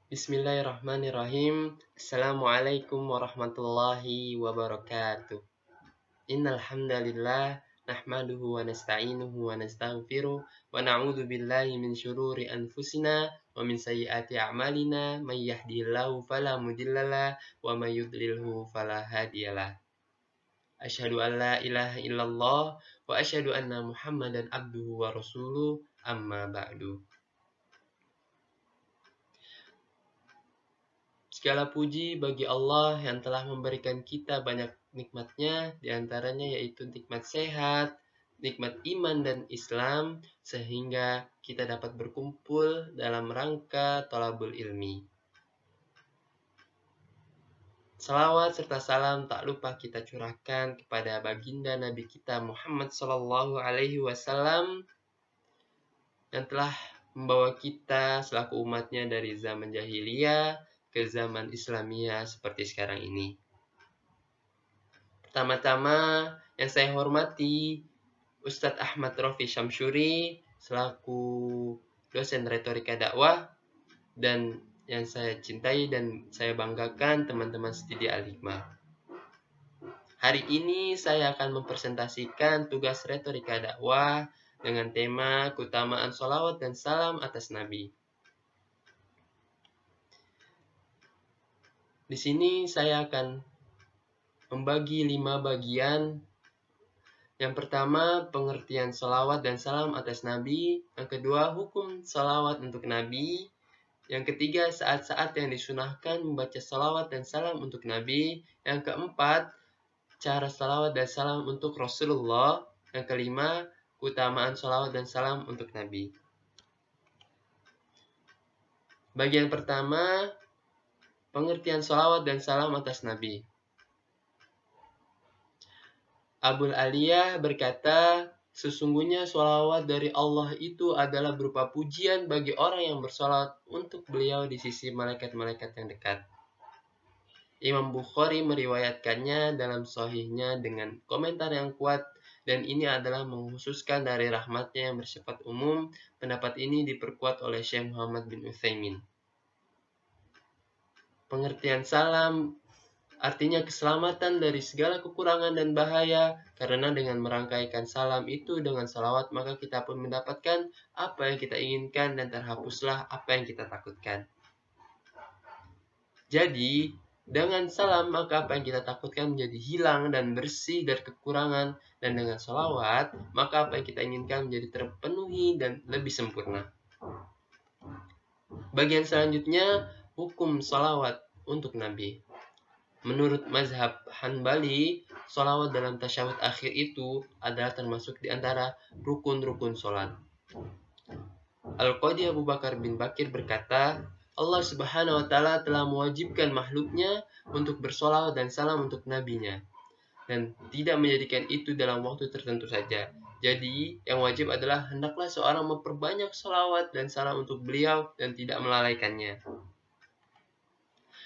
Bismillahirrahmanirrahim. Assalamualaikum warahmatullahi wabarakatuh. Innal hamdalillah nahmaduhu wa nasta'inuhu wa nastaghfiruh wa na'udzu billahi min syururi anfusina wa min sayyiati a'malina may yahdihillahu fala mudhillalah wa may yudlilhu fala hadiyalah. Asyhadu an la ilaha illallah wa asyhadu anna Muhammadan abduhu wa rasuluh amma ba'du. Segala puji bagi Allah yang telah memberikan kita banyak nikmatnya, diantaranya yaitu nikmat sehat, nikmat iman dan Islam, sehingga kita dapat berkumpul dalam rangka thalabul ilmi. Salawat serta salam tak lupa kita curahkan kepada baginda Nabi kita Muhammad Sallallahu Alaihi Wasallam yang telah membawa kita selaku umatnya dari zaman jahiliyah ke zaman Islamiyah seperti sekarang ini. Pertama-tama yang saya hormati Ustadz Ahmad Rofi Syamsuri selaku dosen retorika dakwah, dan yang saya cintai dan saya banggakan teman-teman studi Al-Hikmah. Hari ini saya akan mempresentasikan tugas retorika dakwah dengan tema keutamaan sholawat dan salam atas Nabi. Di sini saya akan membagi 5 bagian. Yang pertama, pengertian sholawat dan salam atas Nabi. Yang kedua, hukum sholawat untuk Nabi. Yang ketiga, saat-saat yang disunahkan membaca sholawat dan salam untuk Nabi. Yang keempat, cara sholawat dan salam untuk Rasulullah. Yang kelima, keutamaan sholawat dan salam untuk Nabi. Bagian pertama, pengertian sholawat dan salam atas Nabi. Abul Aliyah berkata, sesungguhnya sholawat dari Allah itu adalah berupa pujian bagi orang yang bersolawat untuk beliau di sisi malaikat-malaikat yang dekat. Imam Bukhari meriwayatkannya dalam sahihnya dengan komentar yang kuat, dan ini adalah mengkhususkan dari rahmatnya yang bersifat umum. Pendapat ini diperkuat oleh Syekh Muhammad bin Utsaimin. Pengertian salam artinya keselamatan dari segala kekurangan dan bahaya, karena dengan merangkaikan salam itu dengan salawat maka kita pun mendapatkan apa yang kita inginkan dan terhapuslah apa yang kita takutkan. Jadi, dengan salam maka apa yang kita takutkan menjadi hilang dan bersih dari kekurangan, dan dengan salawat maka apa yang kita inginkan menjadi terpenuhi dan lebih sempurna. Bagian selanjutnya, hukum salawat untuk Nabi. Menurut mazhab Hanbali, sholawat dalam tasyahud akhir itu adalah termasuk di antara rukun-rukun sholat. Al-Qadhi Abu Bakar bin Bakir berkata, Allah Subhanahu wa Ta'ala telah mewajibkan makhluknya untuk bersolawat dan salam untuk nabinya, dan tidak menjadikan itu dalam waktu tertentu saja. Jadi, yang wajib adalah hendaklah seorang memperbanyak sholawat dan salam untuk beliau dan tidak melalaikannya.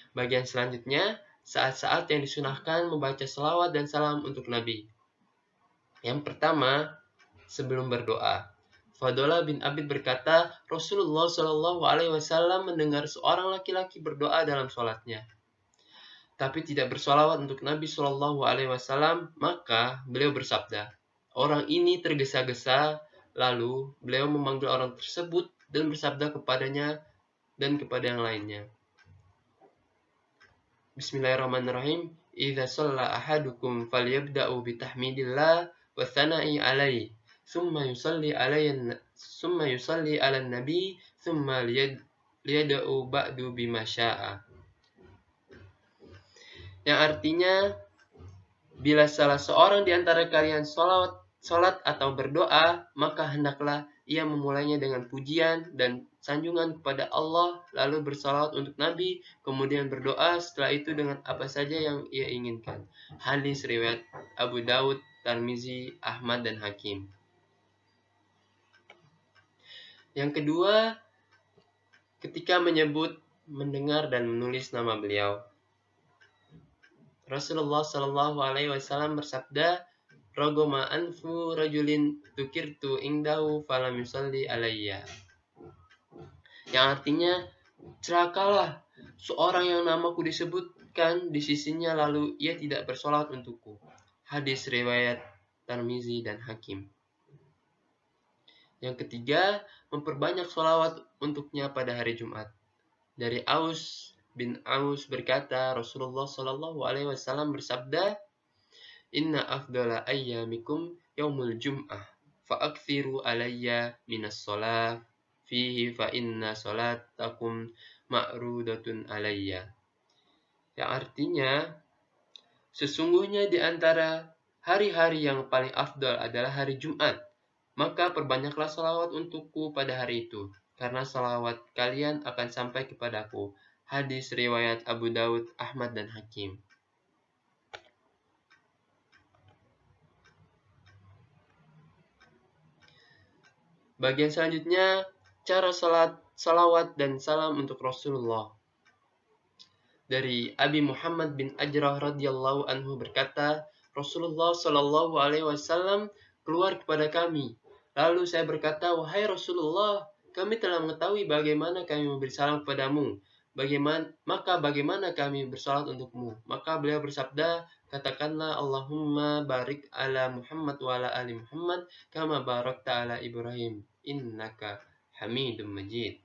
Bagian selanjutnya, saat-saat yang disunahkan membaca selawat dan salam untuk Nabi. Yang pertama, sebelum berdoa. Fadalah bin Abid berkata, Rasulullah Shallallahu Alaihi Wasallam mendengar seorang laki-laki berdoa dalam sholatnya, tapi tidak bersolawat untuk Nabi Shallallahu Alaihi Wasallam. Maka beliau bersabda, orang ini tergesa-gesa. Lalu beliau memanggil orang tersebut dan bersabda kepadanya dan kepada yang lainnya, Bismillahirrahmanirrahim. Idza shalla ahadukum falyabda'u bitahmidillah wa tsana'i alaihi, summa yusalli 'alan nabi, summa liyad'u ba'du bima syaa. Yang artinya, bila salah seorang di antara kalian salat atau berdoa, maka hendaklah ia memulainya dengan pujian dan sanjungan kepada Allah, lalu bersalawat untuk Nabi, kemudian berdoa setelah itu dengan apa saja yang ia inginkan. Hadis riwayat Abu Daud, Tirmizi, Ahmad, dan Hakim. Yang kedua, ketika menyebut, mendengar, dan menulis nama beliau. Rasulullah Shallallahu Alaihi Wasallam bersabda, Rogoma anfu rajulin tukirtu ingdahu falam yusalli alayya. Yang artinya, Celakalah seorang yang namaku disebutkan di sisinya lalu ia tidak bersolawat untukku. Hadis riwayat Tirmizi dan Hakim. Yang ketiga, memperbanyak solawat untuknya pada hari Jumat. Dari Aus bin Aus berkata, Rasulullah Shallallahu Alaihi Wasallam bersabda, Inna afdala ayyamikum yaumul jum'ah, fa'akthiru alayya minas sholat fihi fa inna sholatakum ma'rudatun alayya. Yang artinya, sesungguhnya di antara hari-hari yang paling afdal adalah hari Jumat, maka perbanyaklah salawat untukku pada hari itu, karena salawat kalian akan sampai kepadaku. Hadis riwayat Abu Daud, Ahmad, dan Hakim. Bagian selanjutnya, cara salawat dan salam untuk Rasulullah. Dari Abi Muhammad bin Ajrah radhiyallahu anhu berkata, Rasulullah Shallallahu Alaihi Wasallam keluar kepada kami. Lalu saya berkata, wahai Rasulullah, kami telah mengetahui bagaimana kami memberi salam kepadamu. Bagaimana kami bersalat untukmu? Maka beliau bersabda, katakanlah Allahumma barik ala Muhammad wa ala ali Muhammad kama barakta ala Ibrahim innaka Hamidum Majid.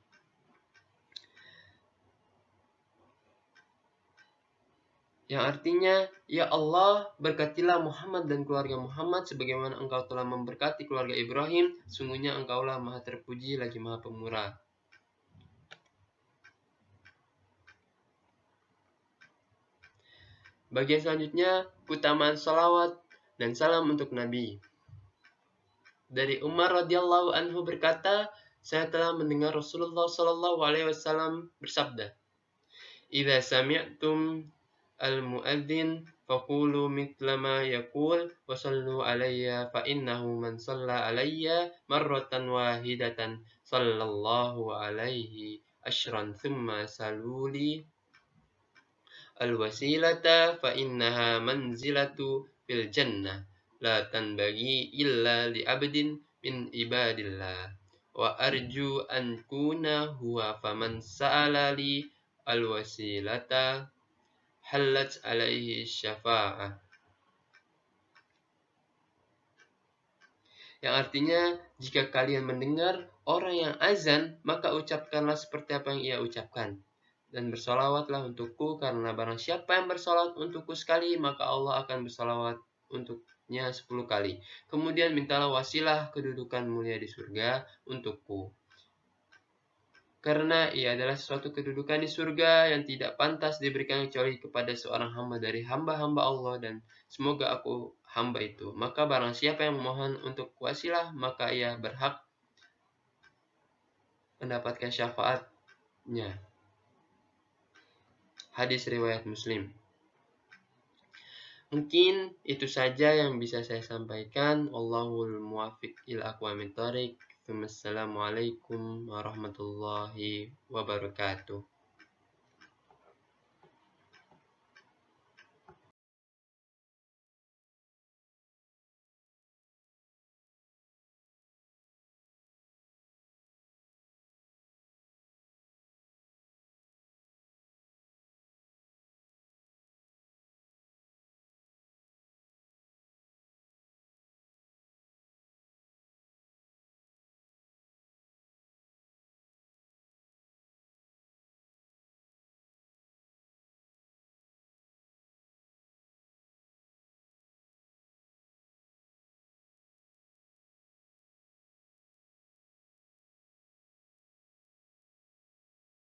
Yang artinya, ya Allah, berkatilah Muhammad dan keluarga Muhammad sebagaimana engkau telah memberkati keluarga Ibrahim, sungguhnya engkaulah maha terpuji lagi maha pemurah. Bagian selanjutnya, keutamaan salawat dan salam untuk Nabi. Dari Umar radhiyallahu anhu berkata, saya telah mendengar Rasulullah Shallallahu Alaihi Wasallam bersabda, "Idza sami'tum al-mu'adzin faqulu mithla ma yaqul wa sallu alayya fa innahu man shalla alayya marratan wahidatan sallallahu alaihi ashran thumma saluli al-wasilata fa innaha manzilatu fil jannah la tanbaghi illa li abdin min ibadillah wa arju an kuna huwa faman sa'ala li al-wasilata halat alaihi syafa'ah." Yang artinya, jika kalian mendengar orang yang azan, maka ucapkanlah seperti apa yang ia ucapkan. Dan bersolawatlah untukku, karena barang siapa yang bersolawat untukku sekali, maka Allah akan bersolawat untuknya 10 kali. Kemudian mintalah wasilah kedudukan mulia di surga untukku. Karena ia adalah suatu kedudukan di surga yang tidak pantas diberikan kecuali kepada seorang hamba dari hamba-hamba Allah, dan semoga aku hamba itu. Maka barang siapa yang memohon untuk wasilah, maka ia berhak mendapatkan syafaatnya. Hadis riwayat Muslim. Mungkin itu saja yang bisa saya sampaikan. Wallahul muwaffiq ila aqwamit thoriq. Wassalamualaikum warahmatullahi wabarakatuh.